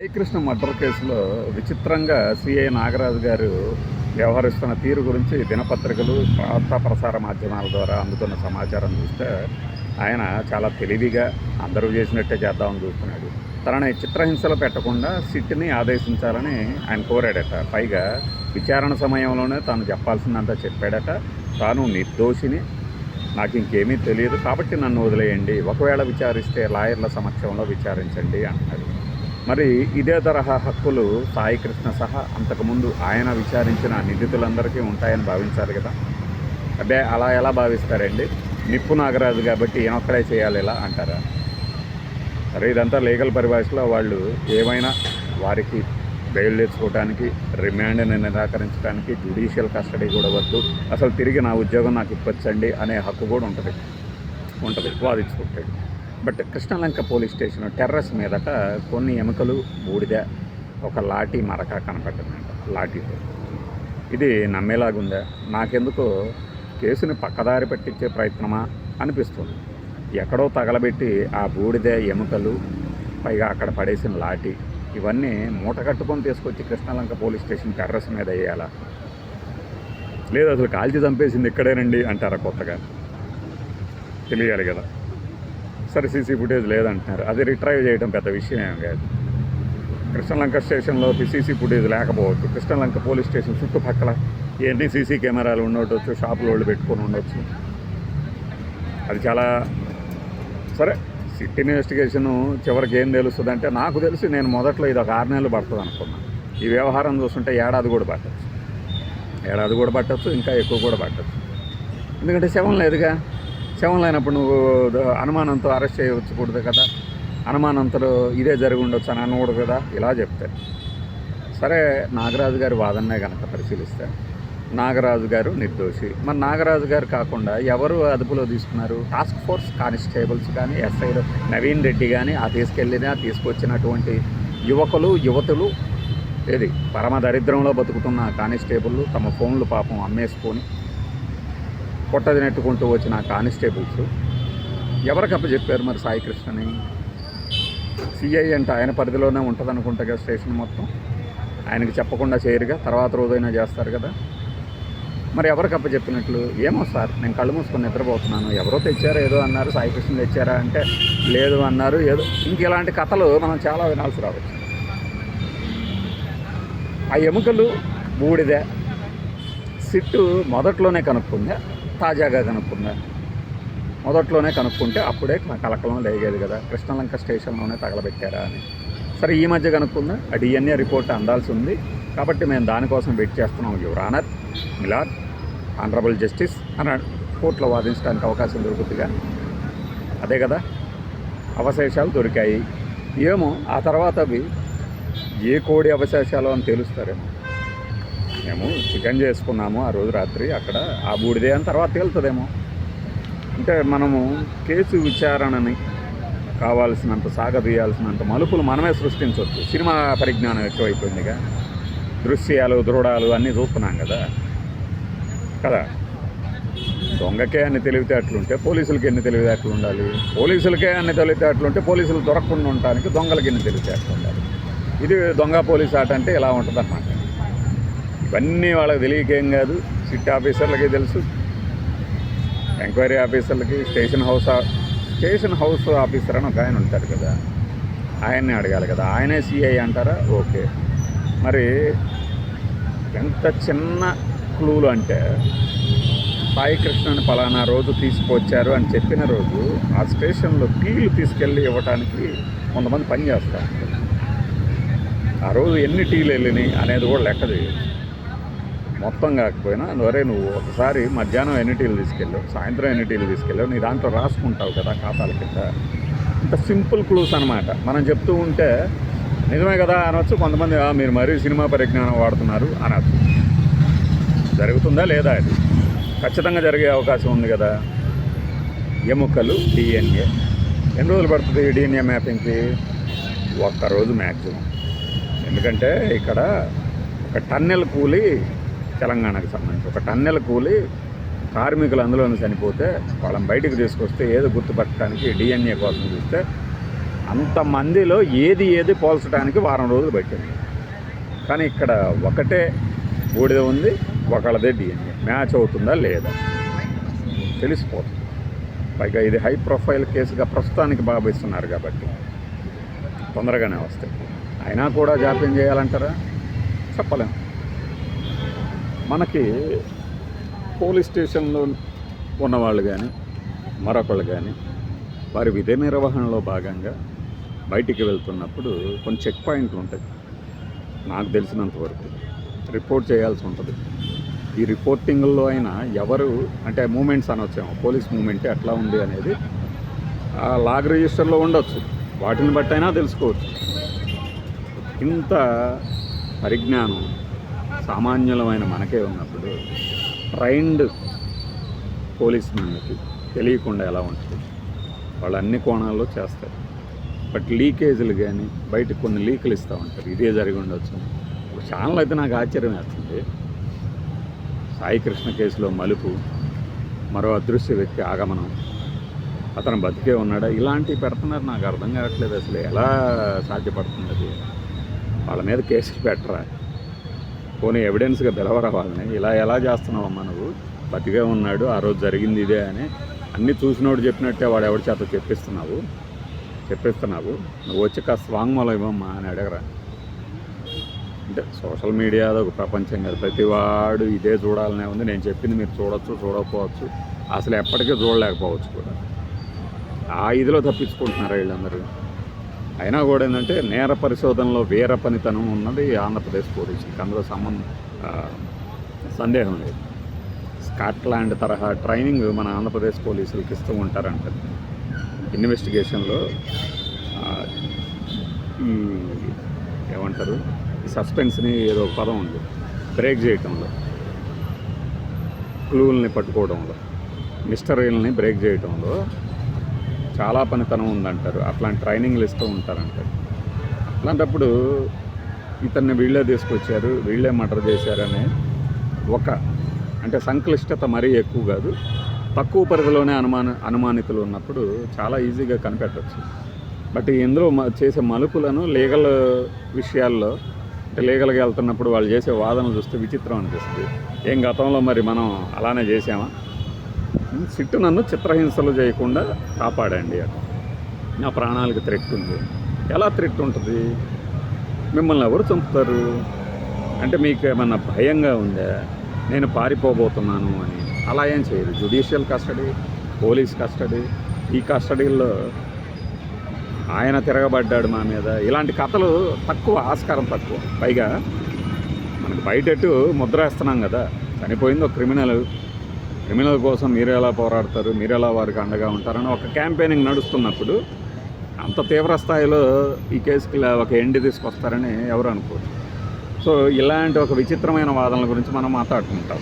Srikrishna murder కేసులో విచిత్రంగా CI Nagaraju గారు వ్యవహరిస్తున్న తీరు గురించి దినపత్రికలు, వార్తా ప్రసార మాధ్యమాల ద్వారా అందుతున్న సమాచారం చూస్తే ఆయన చాలా తెలివిగా అందరూ చేసినట్టే చేద్దామని చూస్తున్నాడు. తనని చిత్రహింసలు పెట్టకుండా సిట్ని ఆదేశించాలని ఆయన కోరాడట. పైగా విచారణ సమయంలోనే తాను చెప్పాల్సిందంతా చెప్పాడట. తాను నిర్దోషిని, నాకు ఇంకేమీ తెలియదు కాబట్టి నన్ను వదిలేయండి, ఒకవేళ విచారిస్తే లాయర్ల సమక్షంలో విచారించండి అంటున్నాడు. మరి ఇదే తరహా హక్కులు సాయికృష్ణ సహా అంతకుముందు ఆయన విచారించిన నిందితులందరికీ ఉంటాయని భావించాలి కదా. అదే అలా ఎలా భావిస్తారండి? నిప్పు నాగరాజు కాబట్టి ఈయనొక్కడే చేయాలి ఇలా అంటారా? సరే, ఇదంతా లీగల్ పరిభాషలో వాళ్ళు ఏమైనా వారికి బెయిల్ తెచ్చుకోవడానికి, రిమాండ్ని నిరాకరించడానికి జ్యుడిషియల్ కస్టడీ కూడా వద్దు, అసలు తిరిగి నా ఉద్యోగం నాకు ఇప్పొచ్చండి అనే హక్కు కూడా ఉంటుంది వాదించుకుంటాడు. But Krishnalanka police station terrace మీదట కొన్ని ఎముకలు, బూడిద, ఒక లాఠీ మరక కనపడ్డదంట. లాఠీతో ఇది నమ్మేలాగుందా? నాకెందుకో కేసుని పక్కదారి పట్టించే ప్రయత్నమా అనిపిస్తుంది. ఎక్కడో తగలబెట్టి ఆ బూడిద, ఎముకలు, పైగా అక్కడ పడేసిన లాఠీ ఇవన్నీ మూట కట్టుకొని తీసుకొచ్చి కృష్ణలంక పోలీస్ స్టేషన్ టెర్రస్ మీద వేయాలా? లేదు అసలు కాల్చి చంపేసింది ఇక్కడేనండి అంటారా? కొత్తగా తెలియాలి కదా. సరే, సీసీ ఫుటేజ్ లేదంటున్నారు, అది రిట్రైవ్ చేయడం పెద్ద విషయం ఏం కాదు. కృష్ణలంక స్టేషన్లో సీసీ ఫుటేజ్ లేకపోవచ్చు. కృష్ణలంక పోలీస్ స్టేషన్ చుట్టుపక్కల ఏంటి సీసీ కెమెరాలు ఉండవచ్చు, షాపులో వాళ్ళు పెట్టుకొని ఉండొచ్చు. అది చాలా సరే. సిట్ ఇన్వెస్టిగేషను చివరికి ఏం తెలుస్తుంది అంటే, నాకు తెలిసి నేను మొదట్లో ఇది ఒక 6 నెలలు పడుతుంది అనుకున్నాను. ఈ వ్యవహారం చూస్తుంటే ఏడాది కూడా పట్టచ్చు, ఇంకా ఎక్కువ కూడా పట్టచ్చు. ఎందుకంటే శవం లేదుగా. శవం లేనప్పుడు నువ్వు అనుమానంతో అరెస్ట్ చేయవచ్చుకూడదు కదా. అనుమానంతో ఇదే జరిగి ఉండొచ్చు అని అనకూడదు కదా. ఇలా చెప్తే సరే, నాగరాజు గారి వాదననే కనుక పరిశీలిస్తే నాగరాజు గారు నిర్దోషి. మరి నాగరాజు గారు కాకుండా ఎవరు అదుపులో తీసుకున్నారు? టాస్క్ ఫోర్స్ కానిస్టేబుల్స్ కానీ, ఎస్ఐలు నవీన్ రెడ్డి కానీ, తీసుకొచ్చినటువంటి యువకులు, యువతులు, ఏది పరమ దరిద్రంలో బతుకుతున్న కానిస్టేబుళ్ళు తమ ఫోన్లు పాపం అమ్మేసుకొని పొట్టది నెట్టుకుంటూ వచ్చిన కానిస్టేబుల్స్ ఎవరికి అప్పచెప్పారు మరి సాయికృష్ణని? సిఐ అంటే ఆయన పరిధిలోనే ఉంటుంది అనుకుంటా కదా స్టేషన్ మొత్తం. ఆయనకి చెప్పకుండా చేయరుగా, తర్వాత రోజైనా చేస్తారు కదా. మరి ఎవరికి అప్పచెప్పినట్లు? ఏమో సార్, నేను కళ్ళు మూసుకొని నిద్రపోతున్నాను, ఎవరో తెచ్చారో ఏదో అన్నారు, సాయికృష్ణ తెచ్చారా అంటే లేదు అన్నారు, ఏదో. ఇంక ఇలాంటి కథలు మనం చాలా వినాల్సి రావచ్చు. ఆ ఎముకలు, బూడిద సిట్టు మొదట్లోనే కనుక్కుందా, తాజాగా కనుక్కుందా? మొదట్లోనే కనుక్కుంటే అప్పుడే కలకలం లేగేది కదా, కృష్ణలంక స్టేషన్లోనే తగలబెట్టారా అని. సరే, ఈ మధ్య కనుక్కుందా? ఆ డిఎన్ఏ రిపోర్ట్ అందాల్సి ఉంది కాబట్టి మేము దానికోసం వెయిట్ చేస్తున్నాం your honour, my lord, honourable justice అని కోర్టులో వాదించడానికి అవకాశం దొరుకుతుందిగా. అదే కదా, అవశేషాలు దొరికాయి. ఏమో ఆ తర్వాత అవి ఏ కోడి అవశేషాలు అని తెలుస్తారేమో. మేము చికెన్ చేసుకున్నాము ఆ రోజు రాత్రి అక్కడ, ఆ బూడిదే అని తర్వాత తేలుతుందేమో. అంటే మనము కేసు విచారణని కావాల్సినంత సాగదీయాల్సినంత మలుపులు మనమే సృష్టించవచ్చు. సినిమా పరిజ్ఞానం ఎక్కువైపోయిందిగా. దృశ్యాలు, దృఢాలు అన్నీ చూస్తున్నాం కదా. దొంగకే అన్ని తెలివితేటలుంటే పోలీసులకి ఎన్ని తెలివితేటలు ఉండాలి? పోలీసులకే అన్ని తెలివితేటలుంటే పోలీసులు దొరకకుండా ఉండడానికి దొంగలకి ఎన్ని తెలివితేటలు ఉండాలి? ఇది దొంగ పోలీస్ ఆట అంటే ఇలా ఉంటుంది అన్నమాట. ఇవన్నీ వాళ్ళకి తెలియకేం కాదు. సిట్ ఆఫీసర్లకి తెలుసు, ఎంక్వైరీ ఆఫీసర్లకి, స్టేషన్ హౌస్ ఆఫీసర్ అని ఒక ఆయన ఉంటారు కదా, ఆయన్ని అడగాలి కదా. ఆయనే సిఐ అంటారా? ఓకే. మరి ఎంత చిన్న క్లూలు అంటే, సాయికృష్ణని పలానా రోజు తీసుకొచ్చారు అని చెప్పిన రోజు ఆ స్టేషన్లో టీలు తీసుకెళ్ళి ఇవ్వడానికి కొంతమంది పని చేస్తారు. ఆ రోజు ఎన్ని టీలు వెళ్ళినాయి అనేది కూడా లెక్క చేయొచ్చు. మొత్తం కాకపోయినా వరే నువ్వు ఒకసారి మధ్యాహ్నం ఎన్ని టీలు తీసుకెళ్ళావు, సాయంత్రం ఎన్ని టీలు తీసుకెళ్ళావు, నీ దాంట్లో రాసుకుంటావు కదా ఖాతాల కింద. ఇంత సింపుల్ క్లూస్ అనమాట. మనం చెప్తూ ఉంటే నిజమే కదా అనొచ్చు. కొంతమంది మీరు మరీ సినిమా పరిజ్ఞానం వాడుతున్నారు అనొచ్చు. జరుగుతుందా లేదా? అది ఖచ్చితంగా జరిగే అవకాశం ఉంది కదా. ఎముకలు, డిఎన్ఏ ఎన్ని రోజులు పడుతుంది డిఎన్ఏ మ్యాపింగ్కి? ఒక్కరోజు మ్యాక్సిమం. ఎందుకంటే ఇక్కడ ఒక టన్నెల్ కూలి, తెలంగాణకు సంబంధించి ఒక టన్నెల్ కూలి కార్మికులు అందులోనే చనిపోతే వాళ్ళని బయటకు తీసుకొస్తే ఏదో గుర్తుపట్టడానికి డిఎన్ఏ కోసం చూస్తే అంతమందిలో ఏది పోల్చడానికి వారం రోజులు పట్టింది. కానీ ఇక్కడ ఒకటే బూడిద ఉంది, ఒకళ్ళదే డిఎన్ఏ. మ్యాచ్ అవుతుందా లేదా తెలిసిపోతుంది. పైగా ఇది హై ప్రొఫైల్ కేసుగా ప్రస్తుతానికి భావిస్తున్నారు కాబట్టి తొందరగానే వస్తాయి. అయినా కూడా జాప్యం చేయాలంటారా? చెప్పలేం. మనకి పోలీస్ స్టేషన్లో ఉన్నవాళ్ళు కానీ మరొకళ్ళు కానీ వారి విధి నిర్వహణలో భాగంగా బయటికి వెళ్తున్నప్పుడు కొన్ని చెక్ పాయింట్లు ఉంటాయి. నాకు తెలిసినంతవరకు రిపోర్ట్ చేయాల్సి ఉంటుంది. ఈ రిపోర్టింగ్లో అయినా ఎవరు అంటే మూమెంట్స్ అనొచ్చాము, పోలీస్ మూమెంటే ఎట్లా ఉంది అనేది ఆ లాగ్ రిజిస్టర్లో ఉండొచ్చు. వాటిని బట్టి అయినా తెలుసుకోవచ్చు. ఇంత పరిజ్ఞానం సామాన్యులమైన మనకే ఉన్నప్పుడు ట్రైన్డ్ పోలీస్ మెన్కి తెలియకుండా ఎలా ఉంటుంది? వాళ్ళు అన్ని కోణాల్లో చేస్తారు. బట్ లీకేజీలు కానీ బయటకు కొన్ని లీకులు ఇస్తూ ఉంటారు. ఇదే జరిగి ఉండొచ్చు. ఒక ఛానల్ అయితే నాకు ఆశ్చర్యం వేస్తుంది. సాయి కృష్ణ కేసులో మలుపు, మరో అదృశ్య వ్యక్తి ఆగమనం, అతను బతికే ఉన్నాడా, ఇలాంటివి పెడుతున్నారు. నాకు అర్థం కావట్లేదు అసలు ఎలా సాధ్యపడుతుంది అది. వాళ్ళ మీద కేసులు పెట్టరా, పోనీ ఎవిడెన్స్గా పిలవరా వాళ్ళని. ఇలా ఎలా చేస్తున్నావమ్మా నువ్వు? బతికే ఉన్నాడు, ఆ రోజు జరిగింది ఇదే అని అన్నీ చూసినోడు చెప్పినట్టే వాడు ఎవరి చేత చెప్పిస్తున్నావు. నువ్వు వచ్చి కాస్త వాంగ్మూలం ఇవ్వమ్మా అని అడగరా. అంటే సోషల్ మీడియా ఒక ప్రపంచం కాదు, ప్రతివాడు ఇదే చూడాలనే ఉంది. నేను చెప్పింది మీరు చూడొచ్చు, చూడకపోవచ్చు, అసలు ఎప్పటికీ చూడలేకపోవచ్చు కూడా. ఆ ఇదిలో తప్పించుకుంటున్నారు వీళ్ళందరూ. అయినా కూడా ఏంటంటే నేర పరిశోధనలో వీర పనితనం ఉన్నది ఆంధ్రప్రదేశ్ పోలీసులకి, అందులో సందేహం లేదు. స్కాట్లాండ్ తరహా ట్రైనింగ్ మన ఆంధ్రప్రదేశ్ పోలీసులకి ఇస్తూ ఉంటారంట. ఇన్వెస్టిగేషన్లో ఈ ఏమంటారు, ఈ సస్పెన్స్ని ఏదో పదం ఉంది, బ్రేక్ చేయటంలో, క్లూల్ని పట్టుకోవడంలో, మిస్టరీల్ని బ్రేక్ చేయటంలో చాలా పనితనం ఉందంటారు. అట్లాంటి ట్రైనింగ్లు ఇస్తూ ఉంటారంటారు. అలాంటప్పుడు ఇతన్ని వీళ్ళే తీసుకొచ్చారు, వీళ్ళే మర్డర్ చేశారనే ఒక అంటే సంక్లిష్టత మరీ ఎక్కువ కాదు, తక్కువ పరిధిలోనే అనుమానితులు ఉన్నప్పుడు చాలా ఈజీగా కనిపెట్టవచ్చు. బట్ ఇందులో చేసే మలుపులను లీగల్ విషయాల్లో అంటే లీగల్గా వెళ్తున్నప్పుడు వాళ్ళు చేసే వాదన చూస్తే విచిత్రం అనిపిస్తుంది. ఏం గతంలో మరి మనం అలానే చేసామా? సిట్టు నన్ను చిత్రహింసలు చేయకుండా కాపాడండి అని. నా ప్రాణాలకు థ్రెట్ ఉంది. ఎలా థ్రెట్ ఉంటుంది? మిమ్మల్ని ఎవరు చంపుతారు అంటే మీకు ఏమన్నా భయంగా ఉందా నేను పారిపోబోతున్నాను అని? అలా ఏం చేయదు. జ్యుడిషియల్ కస్టడీ, పోలీస్ కస్టడీ, ఈ కస్టడీల్లో ఆయన తిరగబడ్డాడు మా మీద, ఇలాంటి కథలు తక్కువ, ఆస్కారం తక్కువ. పైగా మనకు బయటెట్టు ముద్ర వేస్తున్నాం కదా, చనిపోయింది ఒక క్రిమినల్ కోసం మీరు ఎలా పోరాడతారు, మీరు ఎలా వారికి అండగా ఉంటారని ఒక క్యాంపెయినింగ్ నడుస్తున్నప్పుడు అంత తీవ్ర స్థాయిలో ఈ కేసుకి ఒక ఎండ్ తీసుకొస్తారని ఎవరు అనుకోరు. సో ఇలాంటి ఒక విచిత్రమైన వాదనల గురించి మనం మాట్లాడుకుంటాం.